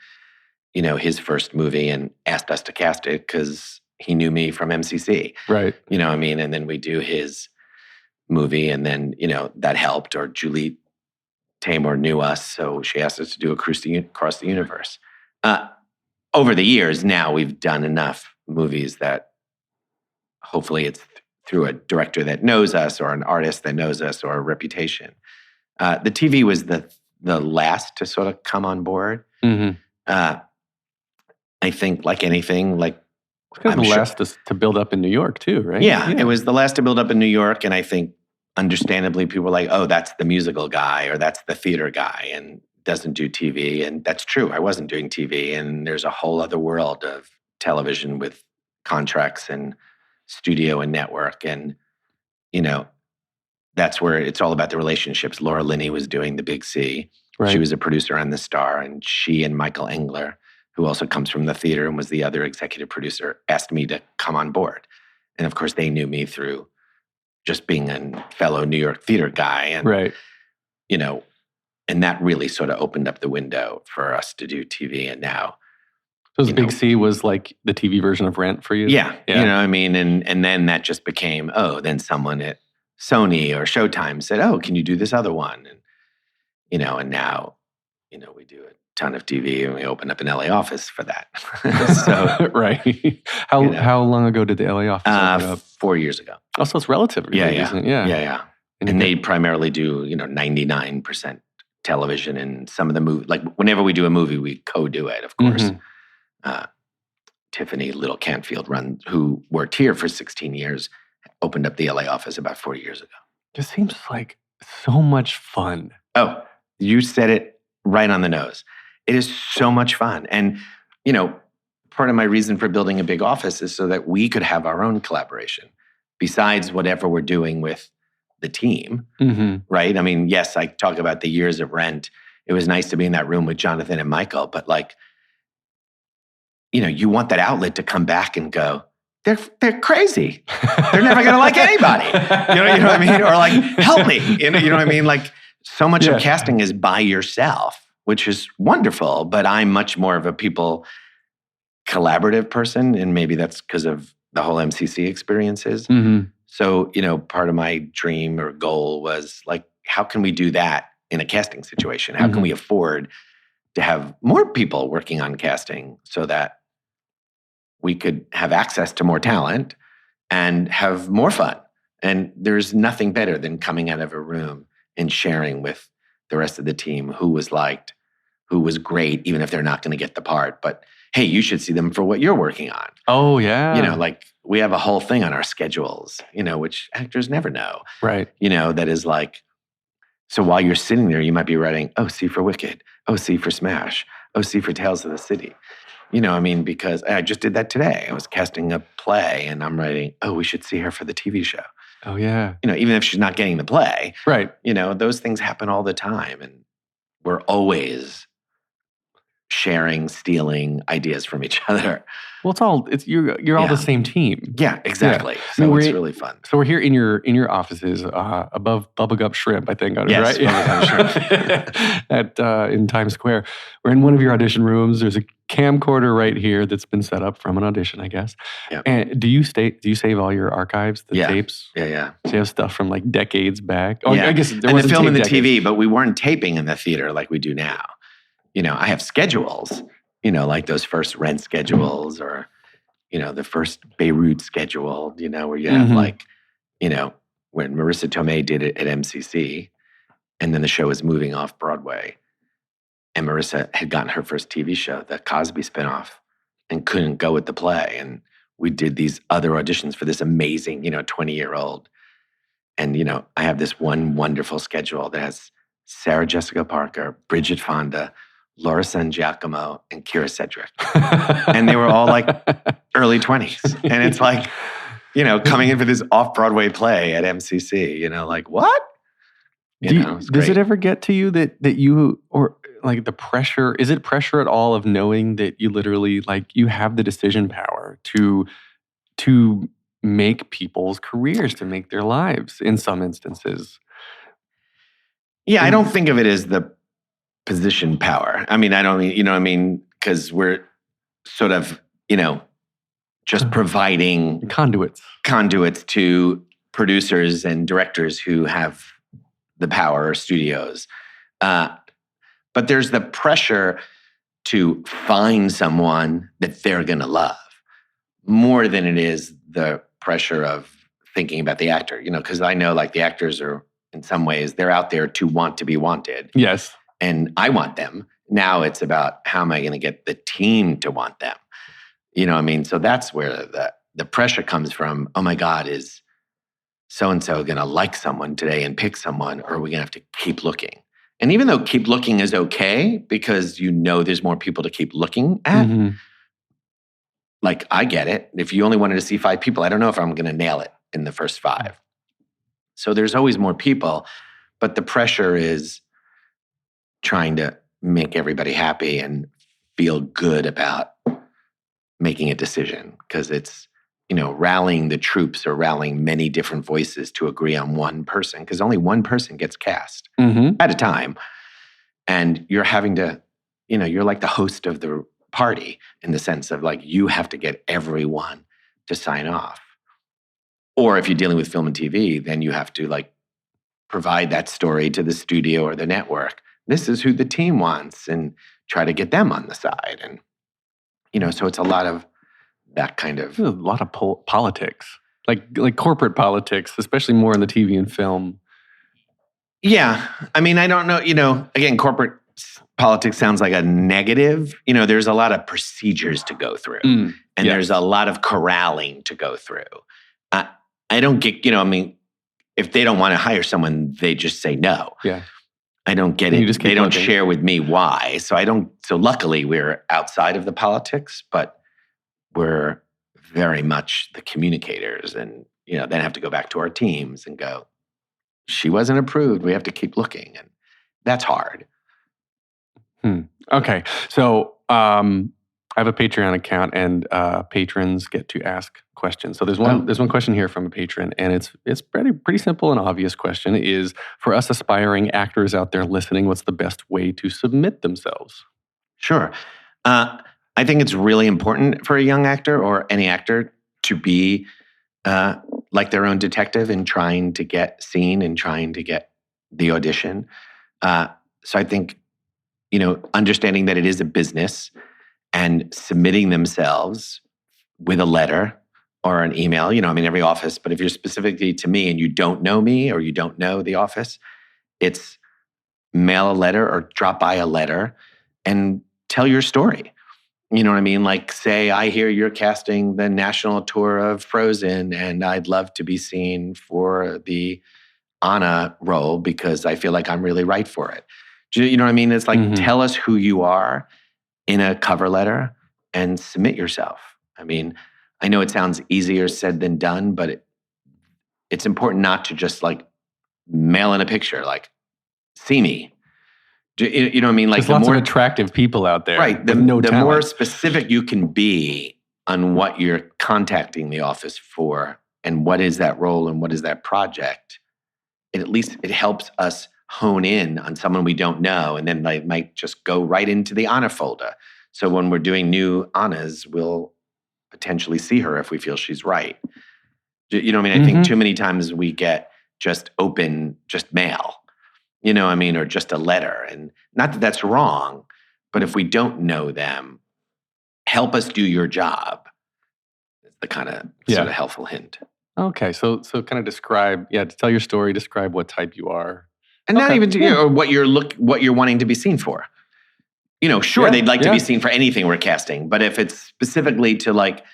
his first movie and asked us to cast it because he knew me from MCC. Right. And then we do his movie and then, that helped. Or Julie Taymor knew us, so she asked us to do Across the Universe. Over the years, now we've done enough movies that hopefully it's through a director that knows us or an artist that knows us or a reputation. The TV was the last to sort of come on board. Mm-hmm. I think, like anything, it's kind of the last to build up in New York too, right? Yeah, it was the last to build up in New York, and I think, understandably, people were like, "Oh, that's the musical guy, or that's the theater guy, and doesn't do TV." And that's true. I wasn't doing TV, and there's a whole other world of television with contracts and studio and network, and that's where it's all about the relationships. Laura Linney was doing The Big C. Right. She was a producer on The Star, and she and Michael Engler, who also comes from the theater and was the other executive producer, asked me to come on board. And of course, they knew me through just being a fellow New York theater guy. And, right. And that really sort of opened up the window for us to do TV. And now, so Big C was like the TV version of Rent for you? Yeah. And then that just became, then someone at Sony or Showtime said, "Oh, can you do this other one?" And, and now, we do a ton of TV and we opened up an LA office for that. So, right. How long ago did the LA office open up? 4 years ago. Oh, so it's relatively recent. Yeah. And they primarily do, 99% television, and some of the movie, like whenever we do a movie, we co-do it, of course. Mm-hmm. Tiffany Little Canfield, who worked here for 16 years, opened up the LA office about 4 years ago. Just seems like so much fun. Oh, you said it right on the nose. It is so much fun. And, part of my reason for building a big office is so that we could have our own collaboration besides whatever we're doing with the team, right? I mean, yes, I talk about the years of Rent. It was nice to be in that room with Jonathan and Michael, but like, you know, you want that outlet to come back and go, they're crazy. They're never going to like anybody. You know what I mean? Or like, help me. You know what I mean? Like, so much of casting is by yourself, which is wonderful, but I'm much more of a people collaborative person, and maybe that's because of the whole MCC experiences. So, you know, part of my dream or goal was like, how can we do that in a casting situation? How can we afford to have more people working on casting so that we could have access to more talent and have more fun? And there's nothing better than coming out of a room and sharing with the rest of the team who was liked, who was great, even if they're not going to get the part. But hey, you should see them for what you're working on. Oh, yeah. You know, like we have a whole thing on our schedules, you know, which actors never know. Right. You know, that is like, so while you're sitting there, you might be writing, oh, C for Wicked. Oh, C for Smash. Oh, C for Tales of the City. You know, I mean, because I just did that today. I was casting a play and I'm writing, oh, we should see her for the TV show. Oh, yeah. You know, even if she's not getting the play. Right. You know, those things happen all the time. And we're always sharing, stealing ideas from each other. Well, you're all the same team. Yeah, exactly. Yeah. So it's really fun. So we're here in your offices above Bubba Gump Shrimp, I think. Yes, right? Bubba Gump Shrimp. In Times Square. We're in one of your audition rooms. There's a camcorder right here that's been set up from an audition, I guess. Yeah. And do you save all your archives, the tapes? Yeah. So you have stuff from like decades back? Oh, yeah. I guess there and the film and the decades. TV, but we weren't taping in the theater like we do now. You know, I have schedules, you know, like those first Rent schedules or, you know, the first Beirut schedule, you know, where you have like, you know, when Marissa Tomei did it at MCC and then the show was moving off Broadway and Marissa had gotten her first TV show, the Cosby spinoff, and couldn't go with the play. And we did these other auditions for this amazing, you know, 20-year-old. And, you know, I have this one wonderful schedule that has Sarah Jessica Parker, Bridget Fonda, Laura San Giacomo, and Kira Sedgwick. And they were all like early 20s. And it's like, you know, coming in for this off-Broadway play at MCC, you know, like, what? Does it ever get to you that you, or like the pressure, is it pressure at all of knowing that you literally, like, you have the decision power to make people's careers, to make their lives in some instances? Yeah, I don't think of it as the position power. I mean, I don't mean, you know what I mean? Because we're sort of, you know, just providing conduits to producers and directors who have the power, or studios. But there's the pressure to find someone that they're going to love more than it is the pressure of thinking about the actor, you know, because I know like the actors are, in some ways, they're out there to want to be wanted. Yes. And I want them. Now it's about how am I going to get the team to want them? You know what I mean? So that's where the pressure comes from. Oh my God, is so-and-so going to like someone today and pick someone, or are we going to have to keep looking? And even though keep looking is okay, because you know there's more people to keep looking at, like I get it. If you only wanted to see 5 people, I don't know if I'm going to nail it in the first 5. So there's always more people, but the pressure is trying to make everybody happy and feel good about making a decision, because it's, you know, rallying the troops or rallying many different voices to agree on one person, because only one person gets cast at a time. And you're having to, you know, you're like the host of the party in the sense of like, you have to get everyone to sign off. Or if you're dealing with film and TV, then you have to like provide that story to the studio or the network. This is who the team wants, and try to get them on the side. And, you know, so it's a lot of that kind of... There's a lot of politics, like corporate politics, especially more in the TV and film. Yeah. I mean, I don't know, you know, again, corporate politics sounds like a negative. You know, there's a lot of procedures to go through. And there's a lot of corralling to go through. I don't get, you know, I mean, if they don't want to hire someone, they just say no. Yeah. I don't get it. They don't share with me why. So luckily we're outside of the politics, but we're very much the communicators, and then have to go back to our teams and go, she wasn't approved. We have to keep looking, and that's hard. Okay, so I have a Patreon account, and patrons get to ask questions. So there's one question here from a patron, and it's pretty simple and obvious question: is for us aspiring actors out there listening, what's the best way to submit themselves? Sure. I think it's really important for a young actor or any actor to be like their own detective in trying to get seen and trying to get the audition. So I think, understanding that it is a business and submitting themselves with a letter or an email, every office, but if you're specifically to me and you don't know me or you don't know the office, it's mail a letter or drop by a letter and tell your story. You know what I mean? Like, say, I hear you're casting the national tour of Frozen, and I'd love to be seen for the Anna role because I feel like I'm really right for it. Do you know what I mean? It's like, tell us who you are in a cover letter and submit yourself. I mean, I know it sounds easier said than done, but it's important not to just like mail in a picture, like, see me. You know what I mean? Like, there's lots of attractive people out there. Right. The more specific you can be on what you're contacting the office for and what is that role and what is that project, at least it helps us hone in on someone we don't know. And then they might just go right into the Anna folder. So when we're doing new Annas, we'll potentially see her if we feel she's right. You know what I mean? I think too many times we get just mail. You know what I mean? Or just a letter. And not that that's wrong, but if we don't know them, help us do your job. It's the kind of sort of helpful hint. Okay. So kind of describe, to tell your story, describe what type you are. And not even what you're wanting to be seen for. Sure, they'd like to be seen for anything we're casting, but if it's specifically to like,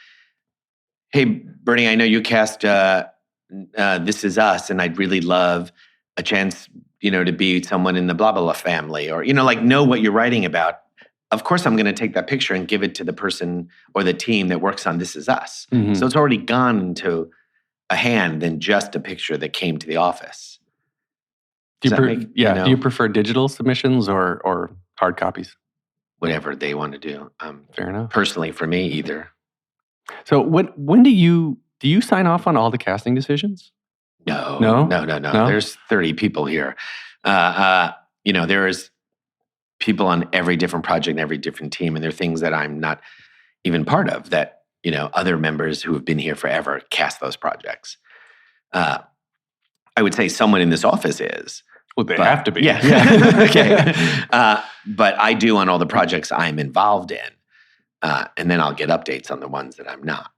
hey, Bernie, I know you cast This Is Us, and I'd really love a chance to be someone in the blah, blah, blah family, or, know what you're writing about. Of course, I'm going to take that picture and give it to the person or the team that works on This Is Us. So it's already gone into a hand than just a picture that came to the office. Do you prefer digital submissions or hard copies? Whatever they want to do. Fair enough. Personally, for me, either. So when do you sign off on all the casting decisions? No. There's 30 people here. There's people on every different project and every different team, and there are things that I'm not even part of that, other members who have been here forever cast those projects. I would say someone in this office is. Well, they have to be. Yeah. Okay. But I do on all the projects I'm involved in, and then I'll get updates on the ones that I'm not.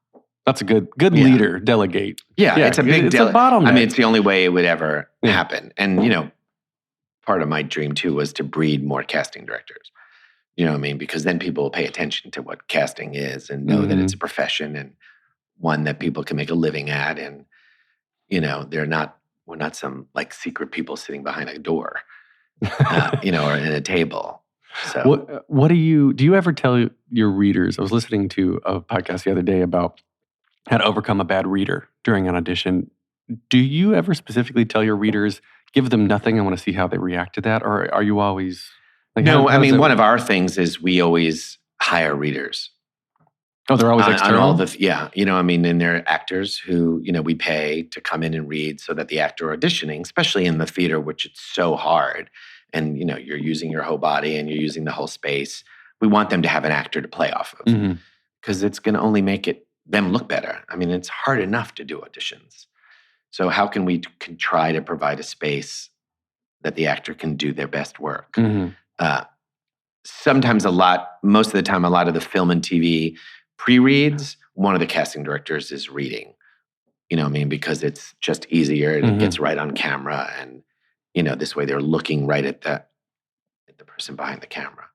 That's a good leader. Delegate. Yeah, it's a big it's a bottleneck. I mean, it's the only way it would ever happen. And part of my dream too was to breed more casting directors. You know what I mean? Because then people will pay attention to what casting is and know that it's a profession and one that people can make a living at. And we're not some like secret people sitting behind a door, or in a table. So what do you ever tell your readers? I was listening to a podcast the other day about how to overcome a bad reader during an audition. Do you ever specifically tell your readers, give them nothing, I want to see how they react to that? Or are you always... like, no, one of our things is we always hire readers. Oh, they're always external? On all and they're actors who, we pay to come in and read so that the actor auditioning, especially in the theater, which it's so hard, and, you're using your whole body and you're using the whole space, we want them to have an actor to play off of. Because it's going to only make them look better. I mean, it's hard enough to do auditions. So how can we try to provide a space that the actor can do their best work? Sometimes most of the time, a lot of the film and TV pre-reads, one of the casting directors is reading. You know what I mean? Because it's just easier and it gets right on camera. And, this way they're looking right at the person behind the camera.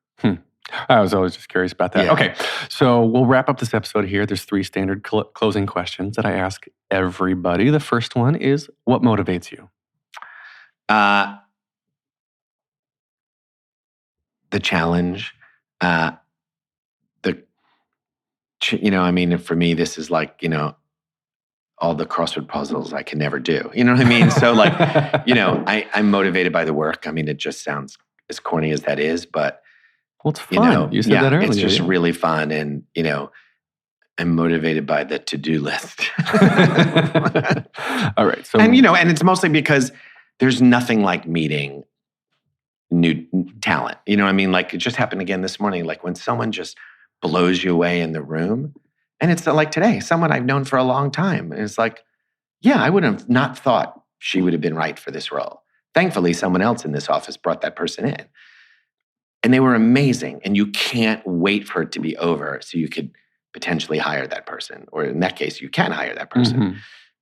I was always just curious about that. Yeah. Okay, so we'll wrap up this episode here. There's 3 standard closing questions that I ask everybody. The first one is, what motivates you? The challenge, For me, this is like, all the crossword puzzles I can never do. You know what I mean? So like, I'm motivated by the work. I mean, it just sounds as corny as that is, but well, it's fun. You said that earlier. It's just really fun. And, I'm motivated by the to-do list. All right. So, and it's mostly because there's nothing like meeting new talent. You know what I mean? Like it just happened again this morning. Like when someone just blows you away in the room, and it's like today, someone I've known for a long time. And it's like, yeah, I would have not thought she would have been right for this role. Thankfully, someone else in this office brought that person in. And they were amazing. And you can't wait for it to be over so you could potentially hire that person. Or in that case, you can hire that person.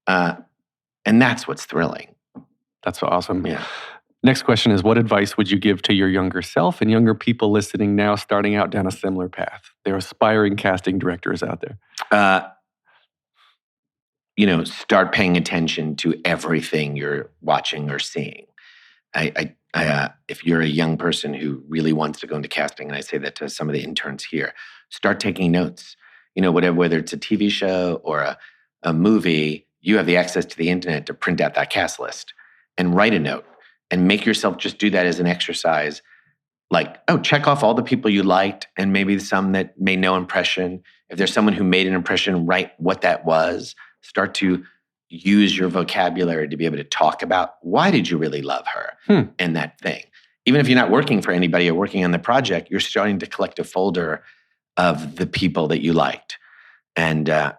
Mm-hmm. And that's what's thrilling. That's awesome. Yeah. Next question is, what advice would you give to your younger self and younger people listening now starting out down a similar path? They're aspiring casting directors out there. Start paying attention to everything you're watching or seeing. If you're a young person who really wants to go into casting, and I say that to some of the interns here, start taking notes. Whether it's a TV show or a movie, you have the access to the internet to print out that cast list and write a note. And make yourself just do that as an exercise. Like, check off all the people you liked and maybe some that made no impression. If there's someone who made an impression, write what that was. Start to use your vocabulary to be able to talk about why did you really love her and that thing. Even if you're not working for anybody or working on the project, you're starting to collect a folder of the people that you liked. And I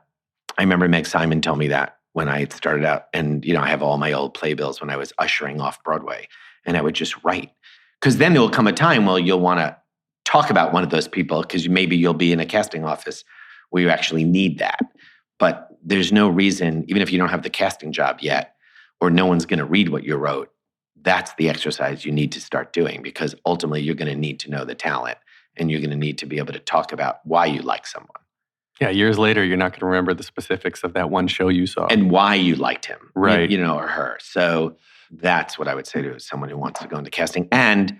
remember Meg Simon told me that when I started out, and I have all my old playbills when I was ushering off-Broadway, and I would just write. Because then there will come a time where you'll want to talk about one of those people because maybe you'll be in a casting office where you actually need that. But there's no reason, even if you don't have the casting job yet, or no one's going to read what you wrote, that's the exercise you need to start doing because ultimately you're going to need to know the talent and you're going to need to be able to talk about why you like someone. Yeah, years later, you're not going to remember the specifics of that one show you saw. And why you liked him. Right. Or her. So that's what I would say to someone who wants to go into casting. And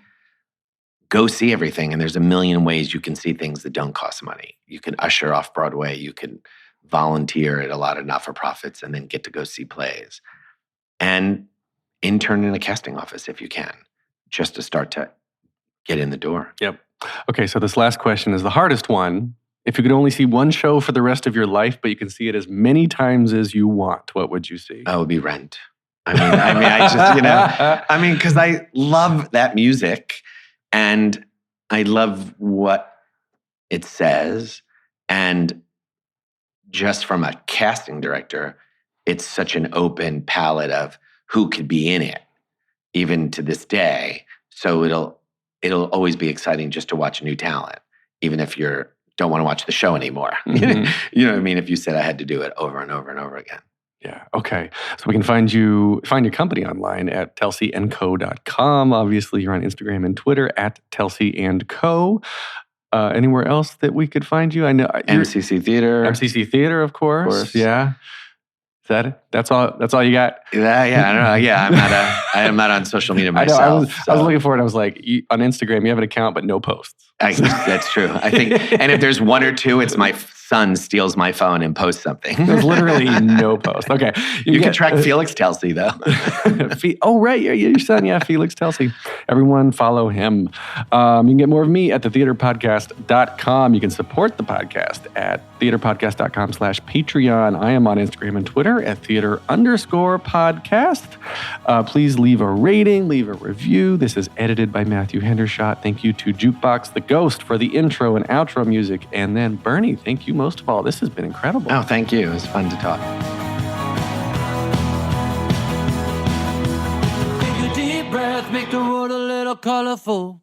go see everything. And there's a million ways you can see things that don't cost money. You can usher off-Broadway. You can volunteer at a lot of not-for-profits and then get to go see plays. And intern in a casting office if you can, just to start to get in the door. Yep. Okay, so this last question is the hardest one. If you could only see one show for the rest of your life, but you can see it as many times as you want, what would you see? It would be Rent. Because I love that music and I love what it says. And just from a casting director, it's such an open palette of who could be in it, even to this day. So it'll always be exciting just to watch new talent, even if you don't want to watch the show anymore. Mm-hmm. You know what I mean? If you said I had to do it over and over and over again. Yeah. Okay. So we can find your company online at telseyandco.com. Obviously, you're on Instagram and Twitter at telseyandco. Anywhere else that we could find you? I know MCC Theatre. MCC Theatre, of course. Yeah. Is that it? That's all you got? Yeah. I don't know. Yeah. I am not on social media myself. I was looking for it. I was like, on Instagram, you have an account, but no posts. That's true. I think, and if there's one or two, it's my son steals my phone and posts something. There's literally no post. Okay. You can track Felix Telsey, though. Oh, right. Your son. Yeah, Felix Telsey. Everyone follow him. You can get more of me at thetheaterpodcast.com. You can support the podcast at theaterpodcast.com/Patreon. I am on Instagram and Twitter at theater_podcast. Please leave a rating, leave a review. This is edited by Matthew Hendershot. Thank you to Jukebox the Ghost for the intro and outro music. And then Bernie, thank you most of all. This has been incredible. Oh, thank you. It was fun to talk. Take a deep breath, make the world a little colorful.